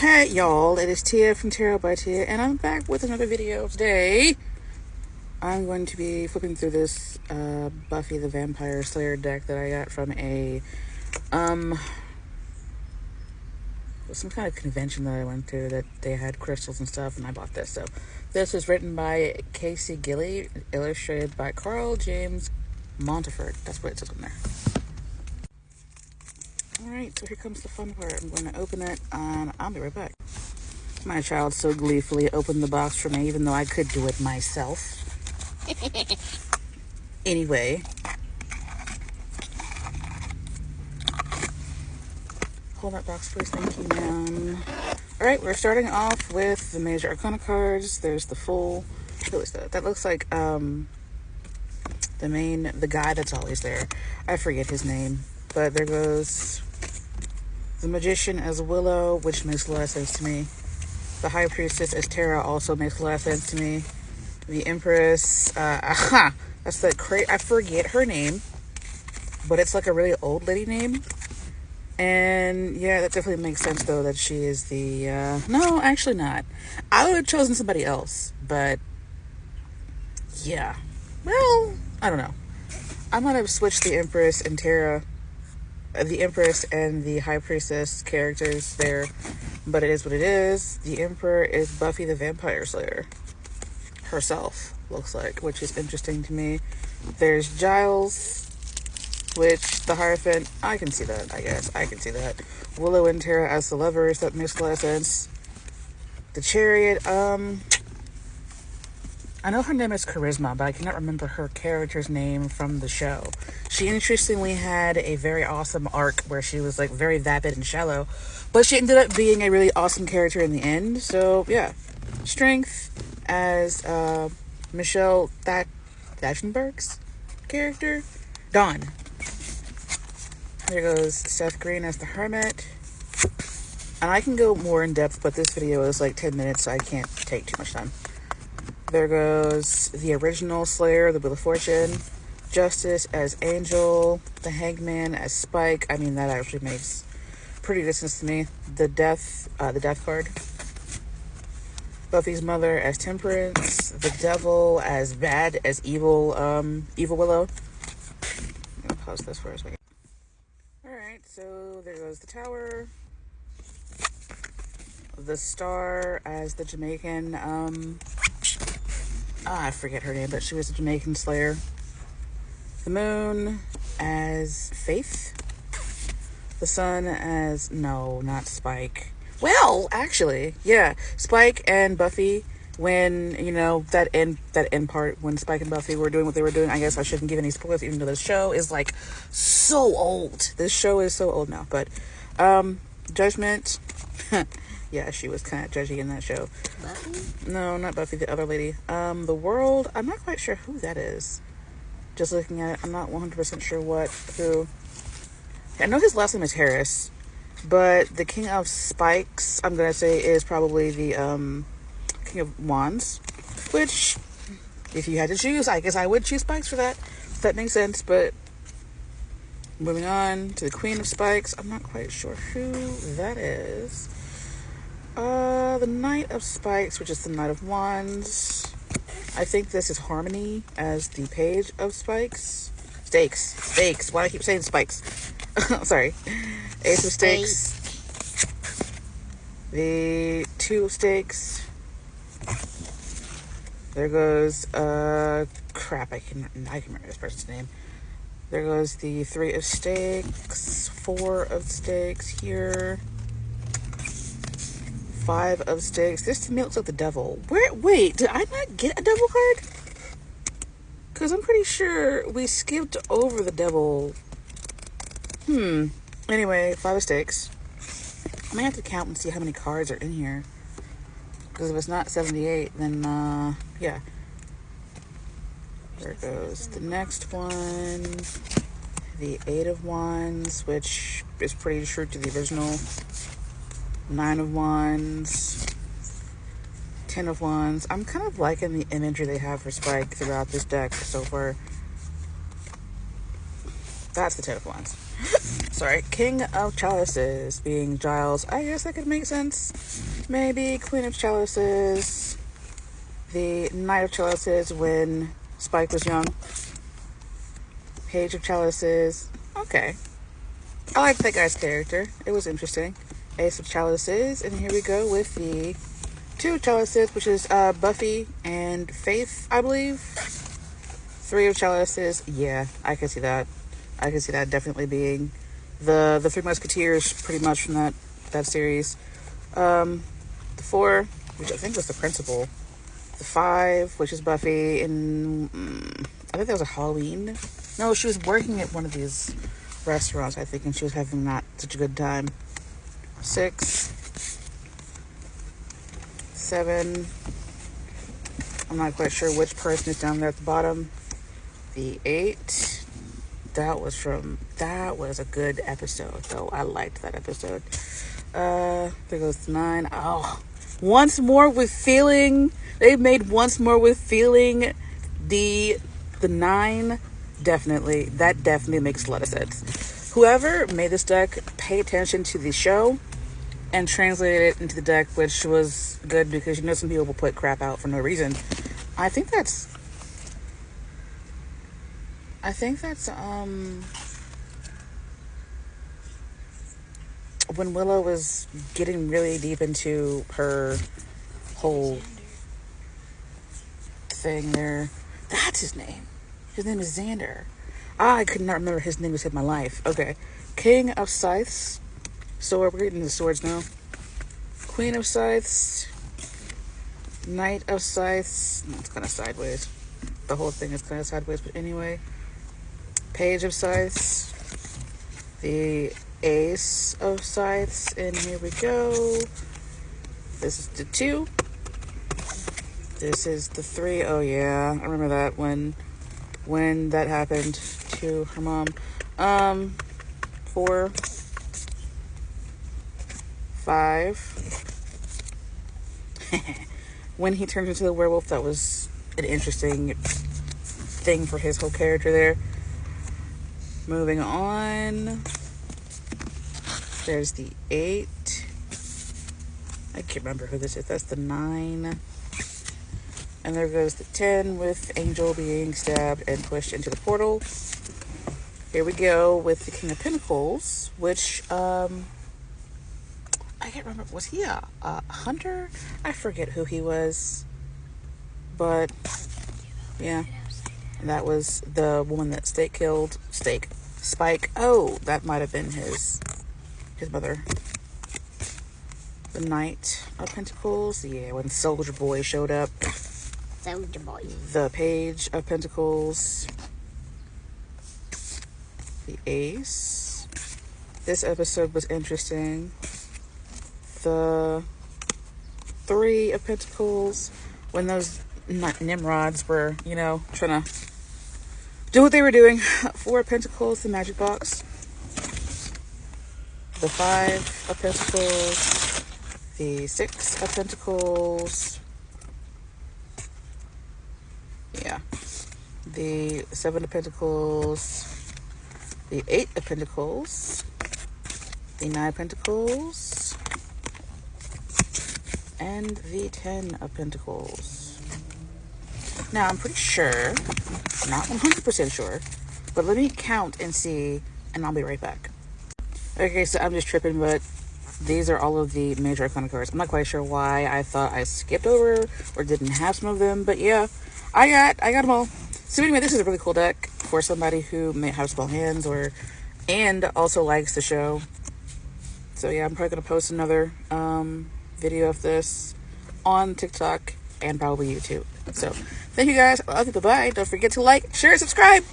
Hey y'all, it is Tia from Tarot by Tia, and I'm back with another video. Today I'm going to be flipping through this Buffy the Vampire Slayer deck that I got from a some kind of convention that I went to that they had crystals and stuff, and I bought this. So this is written by Casey Gilly, illustrated by Carl James Montefort. That's what it says on there. Alright, so here comes the fun part. I'm going to open it and I'll be right back. My child so gleefully opened the box for me, even though I could do it myself. Anyway. Hold that box, please. Thank you, ma'am. Alright, we're starting off with the Major Arcana cards. There's the full... Who is that? That looks like the guy that's always there. I forget his name. But there goes the Magician as Willow, which makes a lot of sense to me. The High Priestess as Tara also makes a lot of sense to me. The Empress, that's the I forget her name, but it's like a really old lady name. And yeah, that definitely makes sense though that she is the, no, actually not. I would have chosen somebody else, but yeah. Well, I don't know. I might have switched the Empress and Tara, the Empress and the High Priestess characters there, but it is what it is. The Emperor is Buffy the Vampire Slayer herself, looks like, which is interesting to me. There's Giles, which the Hierophant, I can see that, I guess. I can see that. Willow and Tara as the lovers, that makes a lot of sense. The Chariot, I know her name is Charisma, but I cannot remember her character's name from the show. She interestingly had a very awesome arc where she was like very vapid and shallow, but she ended up being a really awesome character in the end. So yeah. Strength as Michelle Thatchenberg's character, Dawn. There goes Seth Green as the Hermit. And I can go more in depth, but this video is like 10 minutes, so I can't take too much time. There goes the original Slayer, the Wheel of Fortune. Justice as Angel. The Hangman as Spike. I mean, that actually makes pretty good sense to me. The Death card. Buffy's mother as Temperance. The Devil as Bad, as Evil Willow. I'm gonna pause this for a second. Alright, so there goes the Tower. The Star as the Jamaican, I forget her name, but she was a Jamaican Slayer. The Moon as Faith. The Sun as, no, not Spike. Well, actually, yeah, Spike and Buffy, when, you know, that end part, when Spike and Buffy were doing what they were doing, I guess I shouldn't give any spoilers, even though the show is, like, so old. This show is so old now, but, Judgment, yeah, she was kind of judgy in that show. Buffy? No, not Buffy, the other lady. The World, I'm not quite sure who that is. Just looking at it, I'm not 100% sure who. I know his last name is Harris, but the King of Spikes, I'm gonna say, is probably the, King of Wands, which, if you had to choose, I guess I would choose Spikes for that. If that makes sense, but moving on to the Queen of Spikes, I'm not quite sure who that is. The Knight of Spikes, which is the Knight of Wands. I think this is Harmony as the Page of Spikes. Stakes. Why do I keep saying Spikes? Sorry. Ace of Stakes. The Two of Stakes. There goes, crap, I can remember this person's name. There goes the Three of Stakes. Four of Stakes here. Five of Stakes. This to me looks like the Devil. Wait, did I not get a Devil card? Because I'm pretty sure we skipped over the Devil. Anyway, Five of Stakes. I may have to count and see how many cards are in here. Because if it's not 78, then, yeah. There goes the next one. The Eight of Wands, which is pretty true to the original. Nine of Wands, 10 of Wands. I'm kind of liking the imagery they have for Spike throughout this deck so far. That's the 10 of Wands. sorry, King of Chalices being Giles. I guess that could make sense. Maybe Queen of Chalices, the Knight of Chalices when Spike was young. Page of Chalices. Okay. I liked that guy's character. It was interesting. Ace of Chalices. And here we go with the Two Chalices, which is Buffy and Faith, I believe. Three of Chalices. Yeah, I can see that. I can see that definitely being the Three Musketeers, pretty much from that series. The four, which I think was the principal. The five, which is Buffy, and I think that was a Halloween. No, she was working at one of these restaurants, I think, and she was having not such a good time. 6, 7. I'm not quite sure which person is down there at the bottom. The 8. That was a good episode, though. I liked that episode. There goes the 9. Oh, Once More with Feeling. They've made Once More with Feeling the 9. Definitely. That definitely makes a lot of sense. Whoever made this deck paid attention to the show and translated it into the deck, which was good because some people will put crap out for no reason. I think that's when Willow was getting really deep into her whole thing there. That's his name. His name is Xander. I could not remember his name to save my life. Okay. King of Scythes. Sword. We're getting the swords now. Queen of Scythes. Knight of Scythes. No, it's kind of sideways. The whole thing is kind of sideways, but anyway. Page of Scythes. The Ace of Scythes. And here we go. This is the 2. This is the 3. Oh yeah, I remember that when that happened to her mom. 4, 5. When he turned into the werewolf, that was an interesting thing for his whole character there. Moving on. There's the 8. I can't remember who this is. That's the 9. And there goes the 10 with Angel being stabbed and pushed into the portal. Here we go with the King of Pentacles, which, I can't remember. Was he a hunter? I forget who he was. But, yeah. That was the woman that Spike. Oh, that might have been his mother. The Knight of Pentacles. Yeah, when Soldier Boy showed up. Soldier Boy. The Page of Pentacles. The Ace. This episode was interesting. The 3 of Pentacles. When those Nimrods were, trying to do what they were doing. 4 of Pentacles, the magic box. The 5 of Pentacles. The 6 of Pentacles. Yeah. The 7 of Pentacles. The 8 of Pentacles. The 9 of Pentacles. And the 10 of Pentacles. Now, I'm pretty sure, not 100% sure, but let me count and see, and I'll be right back. Okay, so I'm just tripping, but these are all of the major iconic cards. I'm not quite sure why I thought I skipped over or didn't have some of them, but yeah, I got them all. So anyway, this is a really cool deck for somebody who may have small hands and also likes the show. So yeah, I'm probably going to post another video of this on TikTok and probably YouTube. So thank you guys. I love you. Bye-bye. Don't forget to like, share, subscribe.